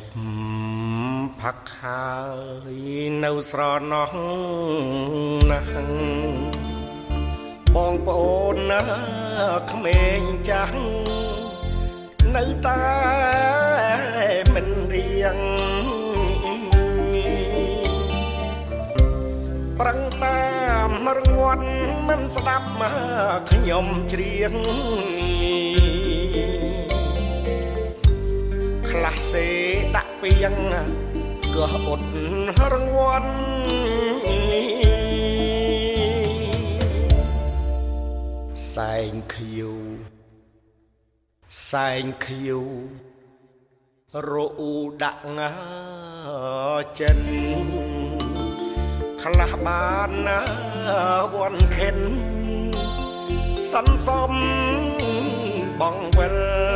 บพักหายនៅស្រណោះណាស់បងប្អូនណាក្មេងចាស់នៅតែមិនរៀងប្រឹងតាមរង្វាន់មិនស្ដាប់មកខ្ញុំច្រៀងខ្លះសេដាក់ពីងក៏អត់រង្វាន់សែងខៀវសែងខៀវរអ៊ូដាក់ងាចិនខ្លះបានណាវ័នខិនសន្សំបងវិល